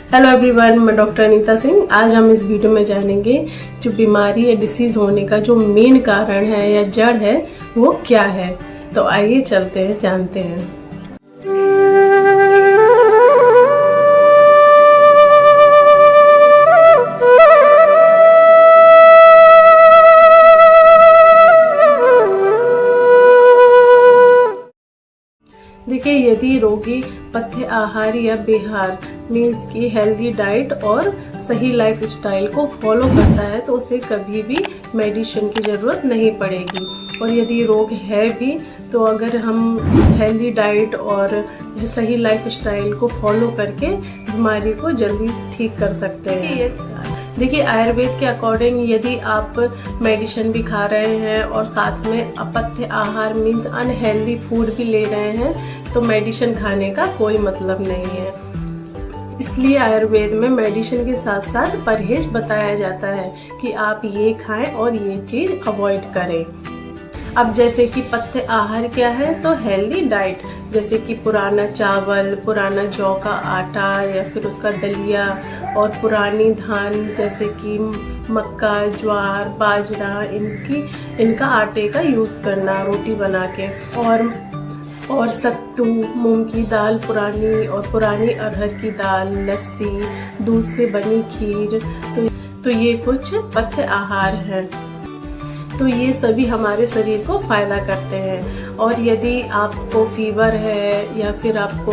Hello everyone, मैं doctor Anita Singh. आज हम इस वीडियो में जानेंगे जो बीमारी या डिसीज होने का जो मेन कारण है या जड़ है वो क्या है। तो आइए चलते हैं, जानते हैं। देखिए, यदि रोगी पथ्य आहार या विहार मीन्स की हेल्दी डाइट और सही लाइफ स्टाइल को फॉलो करता है तो उसे कभी भी मेडिसिन की जरूरत नहीं पड़ेगी। और यदि रोग है भी तो अगर हम हेल्दी डाइट और सही लाइफ स्टाइल को फॉलो करके बीमारी को जल्दी ठीक कर सकते हैं। देखिए, आयुर्वेद के अकॉर्डिंग यदि आप मेडिसिन भी खा रहे हैं और साथ में अपथ्य आहार मीन्स अनहेल्दी फूड भी ले रहे हैं तो मेडिसिन खाने का कोई मतलब नहीं है। इसलिए आयुर्वेद में मेडिसिन के साथ साथ परहेज बताया जाता है कि आप ये खाएं और ये चीज अवॉइड करें। अब जैसे कि पथ्य आहार क्या है, तो हेल्दी डाइट जैसे कि पुराना चावल, पुराना जौ का आटा या फिर उसका दलिया और पुरानी धान जैसे कि मक्का, ज्वार, बाजरा, इनका आटे का यूज करना रोटी बना के, और सत्तू, मूंग की दाल पुरानी और पुरानी अरहर की दाल, लस्सी, दूध से बनी खीर, तो ये कुछ पथ्य आहार हैं। तो ये सभी हमारे शरीर को फायदा करते हैं। और यदि आपको फीवर है या फिर आपको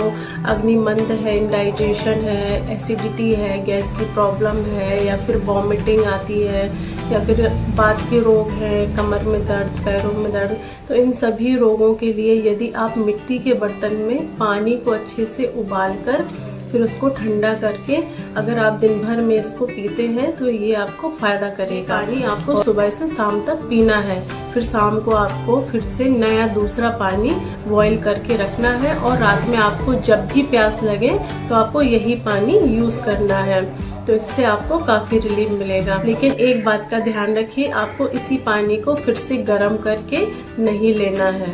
अग्निमंद है, इंडाइजेशन है, एसिडिटी है, गैस की प्रॉब्लम है या फिर वॉमिटिंग आती है या फिर बात के रोग हैं, कमर में दर्द, पैरों में दर्द, तो इन सभी रोगों के लिए यदि आप मिट्टी के बर्तन में पानी को अच्छे से उबाल कर फिर उसको ठंडा करके अगर आप दिन भर में इसको पीते हैं तो ये आपको फायदा करेगा। पानी आपको सुबह से शाम तक पीना है, फिर शाम को आपको फिर से नया दूसरा पानी बॉईल करके रखना है और रात में आपको जब भी प्यास लगे तो आपको यही पानी यूज करना है। तो इससे आपको काफी रिलीफ मिलेगा। लेकिन एक बात का ध्यान रखिए, आपको इसी पानी को फिर से गर्म करके नहीं लेना है।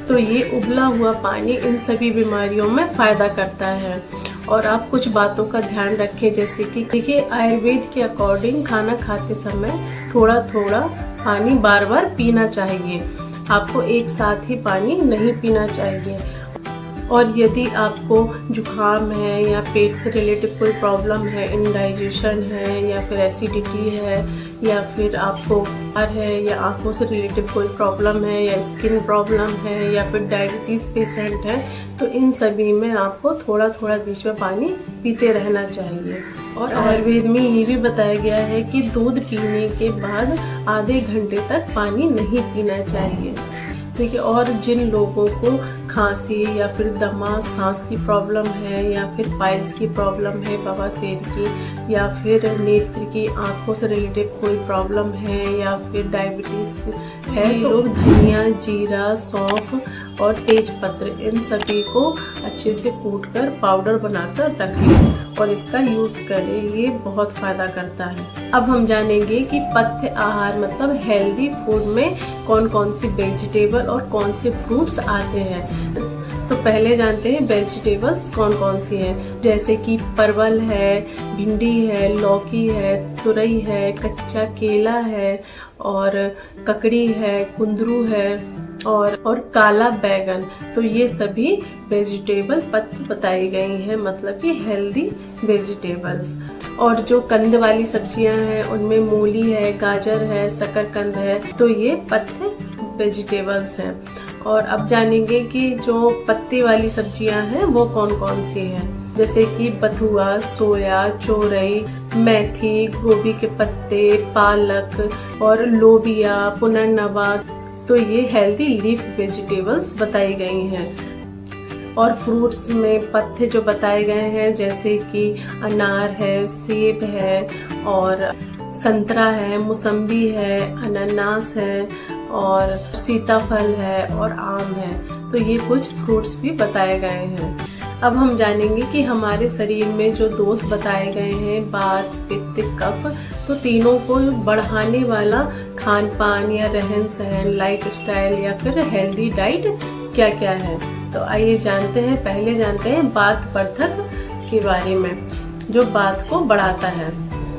तो ये उबला हुआ पानी इन सभी बीमारियों में फायदा करता है। और आप कुछ बातों का ध्यान रखें, जैसे कि देखिए, आयुर्वेद के अकॉर्डिंग खाना खाते समय थोड़ा थोड़ा पानी बार बार पीना चाहिए। आपको एक साथ ही पानी नहीं पीना चाहिए। और यदि आपको जुकाम है या पेट से रिलेटेड कोई प्रॉब्लम है, इंडाइजेशन है या फिर एसिडिटी है या फिर आपको बुखार है या आंखों से रिलेटेड कोई प्रॉब्लम है या स्किन प्रॉब्लम है या फिर डायबिटीज पेशेंट है, तो इन सभी में आपको थोड़ा थोड़ा बीच में पानी पीते रहना चाहिए। और आयुर्वेद में ये भी बताया गया है कि दूध पीने के बाद आधे घंटे तक पानी नहीं पीना चाहिए। देखिए, और जिन लोगों को खांसी या फिर दमा, सांस की प्रॉब्लम है या फिर पाइल्स की प्रॉब्लम है, बवासीर की, या फिर नेत्र की, आंखों से रिलेटेड कोई प्रॉब्लम है या फिर डायबिटीज है, तो लोग धनिया, जीरा, सौंफ और तेज पत्र इन सभी को अच्छे से कूटकर पाउडर बनाकर रख लें और इसका यूज करें। ये बहुत फायदा करता है। अब हम जानेंगे कि पथ्य आहार मतलब हेल्दी फूड में कौन कौन सी वेजिटेबल और कौन से फ्रूट्स आते हैं। तो पहले जानते हैं वेजिटेबल्स कौन कौन सी हैं, जैसे कि परवल है, भिंडी है, लौकी है, तुरई है, कच्चा केला है और ककड़ी है, कुंदरू है और काला बैगन। तो ये सभी वेजिटेबल पथ्य बताई गई हैं, मतलब कि हेल्दी वेजिटेबल्स। और जो कंद वाली सब्जियां हैं उनमें मूली है, गाजर है, शकरकंद है, तो ये पथ्य वेजिटेबल्स हैं। और अब जानेंगे कि जो पत्ते वाली सब्जियां हैं वो कौन कौन सी हैं, जैसे कि बथुआ, सोया, चोरई, मेथी, गोभी के पत्ते, पालक और लोबिया, पुनर्नवा। तो ये हेल्दी लीफ वेजिटेबल्स बताई गई हैं। और फ्रूट्स में पत्ते जो बताए गए हैं जैसे कि अनार है, सेब है और संतरा है, मौसम्बी है, अनानास है और सीताफल है और आम है। तो ये कुछ फ्रूट्स भी बताए गए हैं। अब हम जानेंगे कि हमारे शरीर में जो दोष बताए गए हैं, वात, पित्त, कफ, तो तीनों को बढ़ाने वाला खान पान या रहन सहन, लाइफ स्टाइल या फिर हेल्दी डाइट क्या क्या है। तो आइए जानते हैं। पहले जानते हैं वात वर्धक के बारे में। जो बात को बढ़ाता है,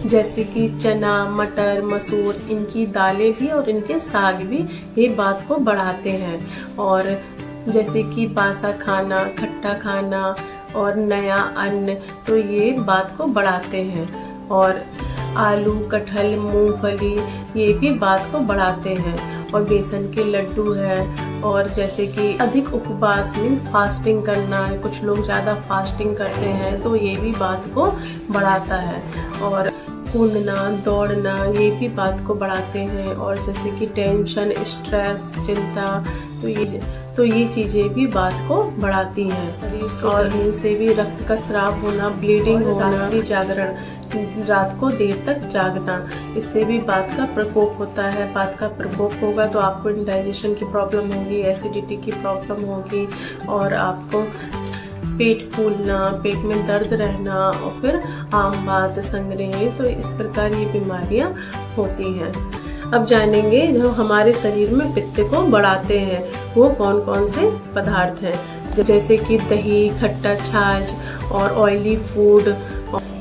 जैसे कि चना, मटर, मसूर, इनकी दालें भी और इनके साग भी ये बात को बढ़ाते हैं। और जैसे कि बासा खाना, खट्टा खाना और नया अन्न, तो ये बात को बढ़ाते हैं। और आलू, कटहल, मूंगफली, ये भी बात को बढ़ाते हैं। और बेसन के लड्डू है, और जैसे कि अधिक उपवास में फास्टिंग करना, कुछ लोग ज़्यादा फास्टिंग करते हैं तो ये भी बात को बढ़ाता है। और कूदना, दौड़ना, ये भी बात को बढ़ाते हैं। और जैसे कि टेंशन, स्ट्रेस, चिंता, तो ये चीज़ें भी बात को बढ़ाती हैं। और इनसे भी रक्त का स्राव होना, ब्लीडिंग होना, जागरण, रात को देर तक जागना, इससे भी बात का प्रकोप होता है। बात का प्रकोप होगा तो आपको इंडाइजेशन की प्रॉब्लम होगी, एसिडिटी की प्रॉब्लम होगी, और आपको पेट फूलना, पेट में दर्द रहना, और फिर आम बात, संग्रह, तो इस प्रकार ये बीमारियां होती हैं। अब जानेंगे जो हमारे शरीर में पित्त को बढ़ाते हैं वो कौन कौन से पदार्थ हैं, जैसे कि दही, खट्टा छाछ और ऑयली फूड,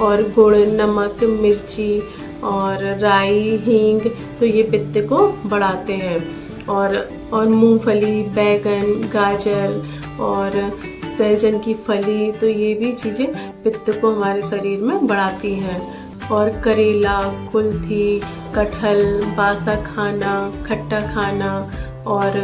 और गुड़, नमक, मिर्ची और राई, हींग, तो ये पित्त को बढ़ाते हैं। और मूंगफली, बैगन, गाजर और सहजन की फली, तो ये भी चीज़ें पित्त को हमारे शरीर में बढ़ाती हैं। और करेला, कुल्थी, कटहल, बासा खाना, खट्टा खाना, और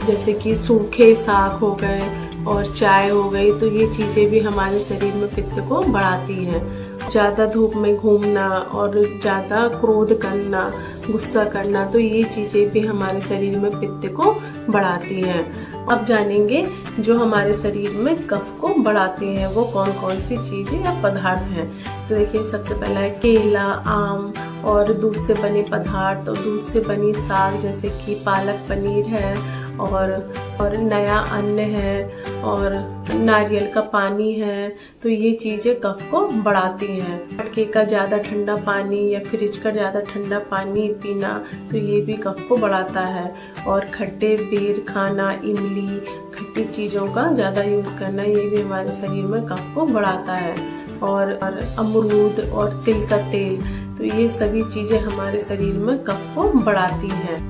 जैसे कि सूखे साग हो गए और चाय हो गई, तो ये चीज़ें भी हमारे शरीर में पित्त को बढ़ाती हैं। ज़्यादा धूप में घूमना और ज़्यादा क्रोध करना, गुस्सा करना, तो ये चीज़ें भी हमारे शरीर में पित्त को बढ़ाती हैं। अब जानेंगे जो हमारे शरीर में कफ को बढ़ाते हैं वो कौन कौन सी चीज़ें या पदार्थ हैं। तो देखिए, सबसे पहला है केला, आम और दूध से बने पदार्थ, और दूध से बनी साग जैसे कि पालक पनीर है, और नया अन्न है, और नारियल का पानी है, तो ये चीज़ें कफ को बढ़ाती हैं। मटके का ज़्यादा ठंडा पानी या फ्रिज का ज़्यादा ठंडा पानी पीना, तो ये भी कफ को बढ़ाता है। और खट्टे बेर खाना, इमली, खट्टी चीज़ों का ज़्यादा यूज़ करना, ये भी हमारे शरीर में कफ को बढ़ाता है। और अमरूद और तिल का तेल, तो ये सभी चीज़ें हमारे शरीर में कफ को बढ़ाती हैं।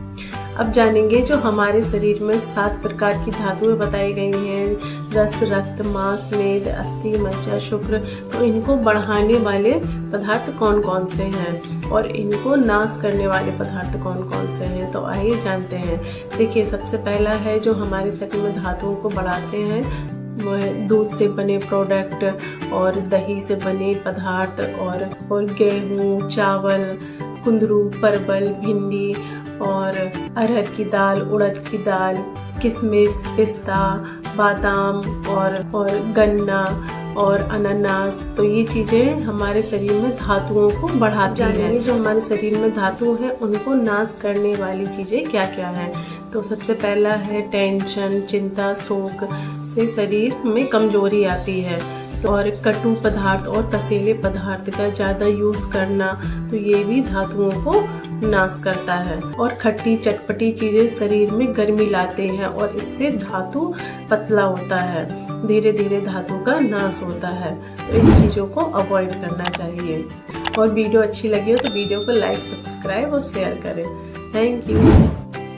अब जानेंगे जो हमारे शरीर में 7 प्रकार की धातुएं बताई गई हैं, रस, रक्त, मांस, मेद, अस्थि, मज्जा, शुक्र, तो इनको बढ़ाने वाले पदार्थ कौन कौन से हैं और इनको नाश करने वाले पदार्थ कौन कौन से हैं, तो आइए जानते हैं। देखिए, सबसे पहला है जो हमारे शरीर में धातुओं को बढ़ाते हैं वो है दूध से बने प्रोडक्ट और दही से बने पदार्थ, और गेहूँ, चावल, कुंदरू, परवल, भिंडी और अरहर की दाल, उड़द की दाल, किशमिश, पिस्ता, बादाम और गन्ना और अनानास, तो ये चीज़ें हमारे शरीर में धातुओं को बढ़ाती हैं। जो हमारे शरीर में धातु हैं उनको नाश करने वाली चीज़ें क्या क्या हैं, तो सबसे पहला है टेंशन, चिंता, शोक से शरीर में कमजोरी आती है। और कटु पदार्थ और तसीले पदार्थ का ज़्यादा यूज़ करना, तो ये भी धातुओं को नाश करता है। और खट्टी चटपटी चीज़ें शरीर में गर्मी लाते हैं और इससे धातु पतला होता है, धीरे धीरे धातु का नाश होता है, तो इन चीज़ों को अवॉइड करना चाहिए। और वीडियो अच्छी लगी हो तो वीडियो को लाइक, सब्सक्राइब और शेयर करें। Thank you.